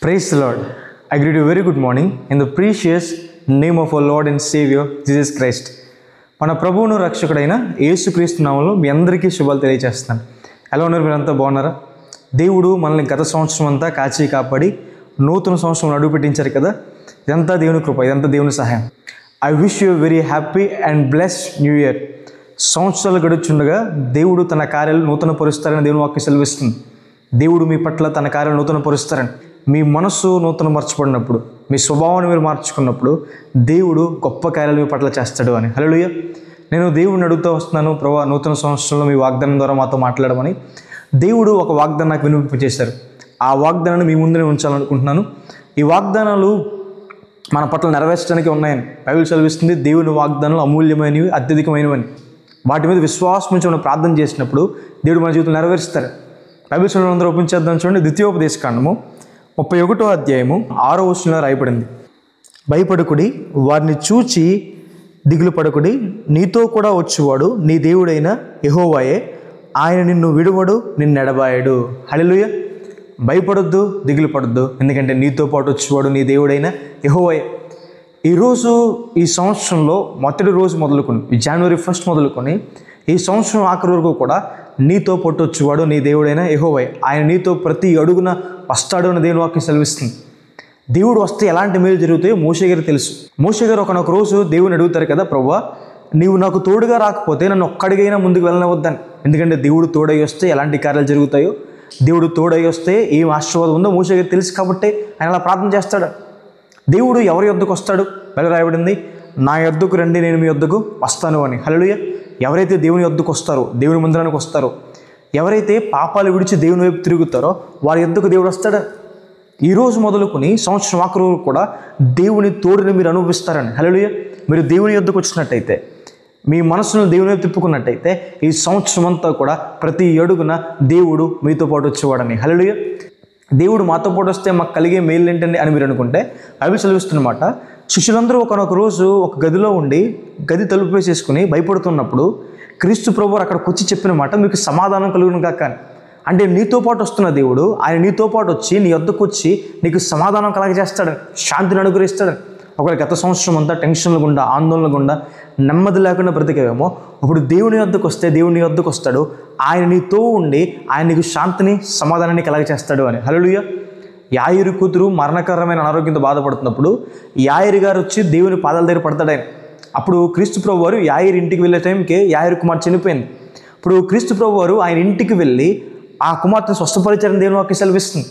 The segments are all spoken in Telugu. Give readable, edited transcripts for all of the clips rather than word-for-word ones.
Praise the Lord. I greet you very good morning in the precious name of our Lord and Savior Jesus Christ. మన ప్రభువును రక్షకుడైన యేసుక్రీస్తు నామములో మీ అందరికీ శుభాలు తెలియజేస్తున్నాను. ఎలా ఉన్నారు? మీరంతా బాగున్నారా? దేవుడు మనల్ని గత సంవత్సరం అంతా కాచి కాపాడి నూతన సంవత్సరం అడుగు పెట్టించారు కదా. ఇదంతా దేవుని కృప, ఇదంతా దేవుని సహాయం. I wish you very happy and blessed new year. సంవత్సరాలు గడుచుండగా దేవుడు తన కార్యాలు నూతన పరుస్తారని దేవుని వాక్యం సెలవిస్తుంది. దేవుడు మీ పట్ల తన కార్యాలు నూతన పరుస్తారని. మీ మనస్సు నూతన మార్చబడినప్పుడు, మీ స్వభావాన్ని మీరు మార్చుకున్నప్పుడు దేవుడు గొప్ప కార్యాలు మీ పట్ల చేస్తాడు అని. హల్లెలూయా. నేను దేవుడిని అడుగుతూ వస్తున్నాను, ప్రభువా నూతన సంవత్సరంలో మీ వాగ్దానం ద్వారా మాతో మాట్లాడమని. దేవుడు ఒక వాగ్దానం నాకు వినిపింపజేశారు. ఆ వాగ్దానాన్ని మీ ముందునే ఉంచాలనుకుంటున్నాను. ఈ వాగ్దానాలు మన పట్ల నెరవేర్చడానికి ఉన్నాయని బైబిల్ సెలవిస్తుంది. దేవుని వాగ్దానాలు అమూల్యమైనవి, అత్యధికమైనవని. వాటి మీద విశ్వాసం నుంచి మనం ప్రార్థన చేసినప్పుడు దేవుడు మన జీవితం నెరవేరుస్తారు. బైబిల్ చదువు అందరూ ఓపెన్ చేద్దాం. చూడండి, ద్వితీయోపదేశకాండము 31వ అధ్యాయము 6వ వచనంలో రాయబడింది. భయపడకుడి, వారిని చూచి దిగులు పడకుడి, నీతో కూడా వచ్చేవాడు నీ దేవుడైన యెహోవాయే, ఆయన నిన్ను విడువడు, నిన్ను ఎడబాయడు. హల్లెలూయా. భయపడొద్దు, దిగులు పడొద్దు, ఎందుకంటే నీతో పాటు వచ్చేవాడు నీ దేవుడైన యెహోవాయే. ఈరోజు ఈ సంవత్సరంలో మొదటి రోజు మొదలుకొని, జనవరి 1 మొదలుకొని ఈ సంవత్సరం ఆఖరి వరకు కూడా నీతో పాటు వచ్చేవాడు నీ దేవుడైన యెహోవాయే. ఆయన నీతో ప్రతి అడుగున వస్తాడు అని దేవుని వాక్యం సెలవిస్తుంది. దేవుడు వస్తే ఎలాంటి మేలు జరుగుతాయో మోషే గారికి తెలుసు. మోషే గారు ఒకనొక రోజు దేవుని అడుగుతారు కదా, ప్రభువా నీవు నాకు తోడుగా రాకపోతే నన్ను ఒక్కడిగైనా ముందుకు వెళ్ళనివద్దని. ఎందుకంటే దేవుడు తోడై వస్తే ఎలాంటి కార్యాలు జరుగుతాయో, దేవుడు తోడై వస్తే ఏం ఆశీర్వాదం ఉందో మోషే గారికి తెలుసు. కాబట్టి ఆయన అలా ప్రార్థన చేస్తాడు. దేవుడు ఎవరి యొద్దకు వస్తాడు? బైబిల్ రాయబడింది, నా యొద్దకు రండి, నేను మీ యొద్దకు వస్తాను అని. హల్లెలూయా. ఎవరైతే దేవుని యొద్దకు వస్తారో, దేవుని మందిరానికి వస్తారో, ఎవరైతే పాపాలు విడిచి దేవుని వైపు తిరుగుతారో వారి యొద్దకు దేవుడు వస్తాడు. ఈరోజు మొదలుకొని సంవత్సరం ఆఖరి వరకు కూడా దేవుని తోడుని మీరు అనుభవిస్తారని. హల్లెలూయా. మీరు దేవుని యొద్దకు వచ్చినట్టయితే, మీ మనసును దేవుని వైపు తిప్పుకున్నట్టయితే ఈ సంవత్సరం అంతా కూడా ప్రతి అడుగున దేవుడు మీతో పాటు వచ్చేవాడని. హల్లెలూయా. దేవుడు మాతో పాటు వస్తే మాకు కలిగే మేలు ఏంటండి అని మీరు అనుకుంటే, బైబిల్ సెలవిస్తున్నమాట, శిష్యులందరూ ఒకనొక రోజు ఒక గదిలో ఉండి గది తలుపు వేసేసుకుని భయపడుతున్నప్పుడు క్రీస్తు ప్రభువు అక్కడికి వచ్చి చెప్పిన మాట, మీకు సమాధానం కలుగును గాక అని. అంటే నీతో పాటు వస్తున్న దేవుడు, ఆయన నీతో పాటు వచ్చి నీ వద్దకు వచ్చి నీకు సమాధానం కలగజేస్తాడని, శాంతిని అనుగ్రహిస్తాడని. ఒకవేళ గత సంవత్సరం అంతా టెన్షన్లు గుండా, ఆందోళన గుండా, నెమ్మది లేకుండా బ్రతికేవేమో, ఇప్పుడు దేవుని వద్దకు వస్తే దేవుని వద్దకు వస్తాడు. ఆయన నీతో ఉండి ఆయన నీకు శాంతిని, సమాధానాన్ని కలగజేస్తాడు అని. హల్లెలూయా. యాయిరు కూతురు మరణకరమైన అనారోగ్యంతో బాధపడుతున్నప్పుడు యాయిరు గారు వచ్చి దేవుని పాదాల దగ్గర పడతాడు ఆయన. అప్పుడు క్రీస్తు ప్రభు వారు యాయిరు ఇంటికి వెళ్ళే టైంకి యాయిరు కుమార్తె చనిపోయింది. ఇప్పుడు క్రీస్తు ప్రభు వారు ఆయన ఇంటికి వెళ్ళి ఆ కుమార్తెను స్వస్థపరిచారని దేవుని వాక్యం సెలవిస్తుంది.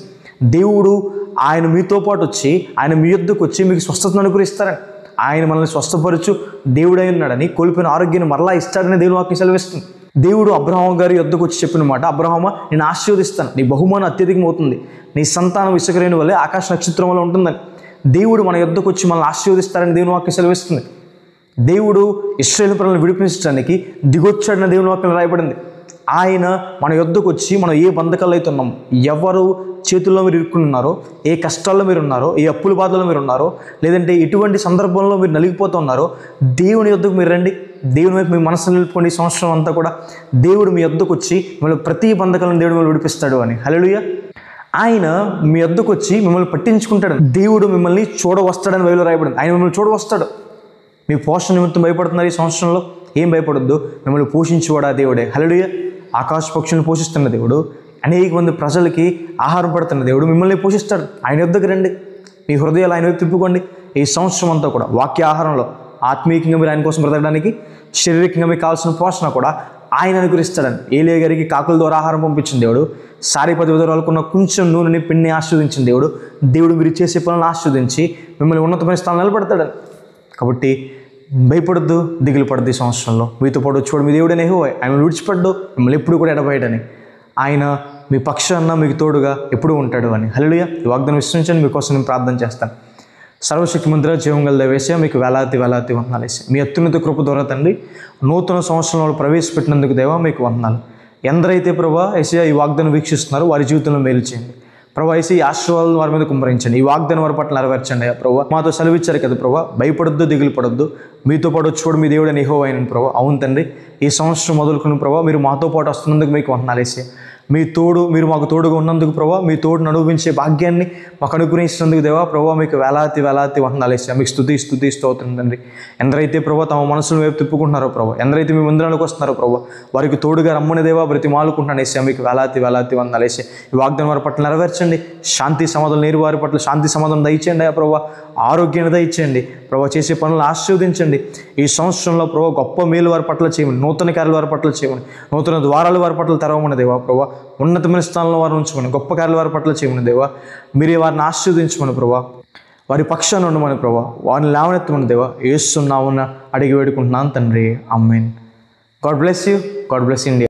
దేవుడు ఆయన మీతో పాటు వచ్చి ఆయన మీ యొద్దకు వచ్చి మీకు స్వస్థతను అనుగ్రహిస్తారని, ఆయన మనల్ని స్వస్థపరచు దేవుడై ఉన్నాడని, కోల్పోయిన ఆరోగ్యాన్ని మరలా ఇస్తాడని దేవుని వాక్యం సెలవిస్తుంది. దేవుడు అబ్రహాము గారి యొద్దకు వచ్చి చెప్పిన మాట, అబ్రహామా నేను ఆశీర్వదిస్తాను, నీ బహుమానం అత్యధికం అవుతుంది, నీ సంతానం ఇసుకరేణి వల్లే ఆకాశ నక్షత్రం వల్ల ఉంటుందని. దేవుడు మన యొద్దకు వచ్చి మనల్ని ఆశీర్వదిస్తారని దేవుని వాక్యం సెలవిస్తుంది. దేవుడు ఇశ్రాయేలు ప్రజలను విడిపించడానికి దిగొచ్చాడని దేవుని వాక్యం రాయబడింది. ఆయన మన యొద్దకు వచ్చి మనం ఏ బంధకాలు అయితే ఉన్నామో, ఎవరు చేతుల్లో మీరు ఇరుక్కున్నారో, ఏ కష్టాల్లో మీరు ఉన్నారో, ఏ అప్పుల బాధల్లో మీరు ఉన్నారో, లేదంటే ఎటువంటి సందర్భంలో మీరు నలిగిపోతున్నారో, దేవుని యొద్దకు మీరు రండి. దేవుని వైపు మీ మనసు నిలుపుకోండి. ఈ సంవత్సరం అంతా కూడా దేవుడు మీ యొద్దకు వచ్చి మిమ్మల్ని ప్రతి బంధకాలను దేవుడు మిమ్మల్ని విడిపిస్తాడు అని. హల్లెలూయా. ఆయన మీ యొద్దకు వచ్చి మిమ్మల్ని పట్టించుకుంటాడు. దేవుడు మిమ్మల్ని చూడవస్తాడని బైబిల్లో రాయబడింది. ఆయన మిమ్మల్ని చూడవస్తాడు. మీ పోషణ నిమిత్తం భయపడుతున్నారు ఈ సంవత్సరంలో, ఏం భయపడొద్దు, మిమ్మల్ని పోషించేవాడు ఆ దేవుడే. హల్లెలూయా. ఆకాశ పక్షులను పోషిస్తున్న దేవుడు, అనేక మంది ప్రజలకి ఆహారం పడుతున్న దేవుడు మిమ్మల్ని పోషిస్తాడు. ఆయన యొద్దకు రండి, మీ హృదయాలు ఆయన వైపు తిప్పుకోండి. ఈ సంవత్సరం అంతా కూడా వాక్య ఆహారంలో ఆత్మీయంగా మీరు ఆయన కోసం బ్రతకడానికి, శారీరకంగా మీకు కావాల్సిన పోషణ కూడా ఆయన అనుగ్రహిస్తాడని. ఏలియా గారికి కాకుల ద్వారా ఆహారం పంపించిన దేవుడు, సారీపతి విధురాలకున్న కొంచెం నూనెని పిండిని ఆస్వాదించిన దేవుడు, దేవుడు మీరు చేసే పనులను ఆస్వాదించి మిమ్మల్ని ఉన్నతమైన స్థానం నిలబెడతాడని. కాబట్టి భయపడద్దు, దిగులు పడద్దు. ఈ సంవత్సరంలో మీతో పాటు వచ్చేవాడు మీ దేవుడైన యెహోవా, ఆయన విడిచిపడ్డు, మిమ్మల్ని ఎప్పుడు కూడా ఎడబాయడని. ఆయన మీ పక్షాన మీకు తోడుగా ఎప్పుడూ ఉంటాడు అని. హల్లెలూయా. ఈ వాగ్దానం విశ్వసించండి. మీకోసం నేను ప్రార్థన చేస్తాను. సర్వశక్తి మంత్ర జీవంగల దేవేశ, మీకు వేలాది వేలాది వందనాలేసి, మీ అత్యున్నత కృప ద్వారా తండ్రి నూతన సంవత్సరంలో ప్రవేశపెట్టినందుకు దేవా మీకు వందనాలు. ఎందరైతే ప్రభా యేసయ్యా ఈ వాగ్దానం వీక్షిస్తున్నారో వారి జీవితంలో మేలు చేయండి ప్రభా. యేసయ్య ఈ ఆశీర్వాదాలను వారి మీద కుమ్మరించండి. ఈ వాగ్దానం వారి పట్ల నెరవేర్చండి అయ్యా ప్రభా. మాతో సెలవిచ్చారు కదా ప్రభా, భయపడొద్దు, దిగులు పడొద్దు, మీతో పాటు వచ్చేవాడు మీ దేవుడైన యెహోవా అయిన ప్రభా. అవును తండ్రి, ఈ సంవత్సరం మొదలుకుని ప్రభా మీరు మాతో పాటు వస్తున్నందుకు మీకు వందనాలు యేసయ్య. మీరు మాకు తోడుగా ఉన్నందుకు ప్రభావ, మీ తోడును అనుభవించే భాగ్యాన్ని మాకు అనుగ్రహించినందుకు దేవా ప్రభావ మీకు వేలాది వందనాలు వేసా. మీకు స్తుతి స్తోత్రం తండ్రి. ఎందరైతే ప్రభావ తమ మనసును వైపు తిప్పుకుంటున్నారో ప్రభావ, ఎందరైతే మీ మందిరానికి వస్తున్నారో ప్రభావ, వారికి తోడుగా రమ్మని దేవా బ్రతిమాలుకుంటున్నాను వేసా. మీకు వేలాది వందనాలు వేసా. ఈ వాగ్దానం వారి పట్ల నెరవేర్చండి. శాంతి సమాధానం నీరు వారి పట్ల శాంతి సమాధానం దయచేయండి ఆ ప్రభావ. ఆరోగ్యాన్ని దయచేయండి ప్రభావ. చేసే పనులను ఆశీర్వదించండి. ఈ సంవత్సరంలో ప్రభావ గొప్ప మేలు వారి పట్ల చేయమని, నూతన కార్యాలు వారి పట్ల చేయమని, నూతన ద్వారాలు వారి పట్ల తెరవమని దేవా ప్రభావ. ఉన్నతమైన స్థానంలో వారిని ఉంచమని, గొప్ప కార్యాలు వారి పట్ల చేయమని దేవా. మీరే వారిని ఆశీర్వదించమని ప్రభావ. వారి పక్షాన ఉండమని ప్రభావ. వారిని లేవనెత్తమని దేవా. యేసు నామమున అడిగి వేడుకుంటున్నాను తండ్రి. Amen. God bless you. God bless India.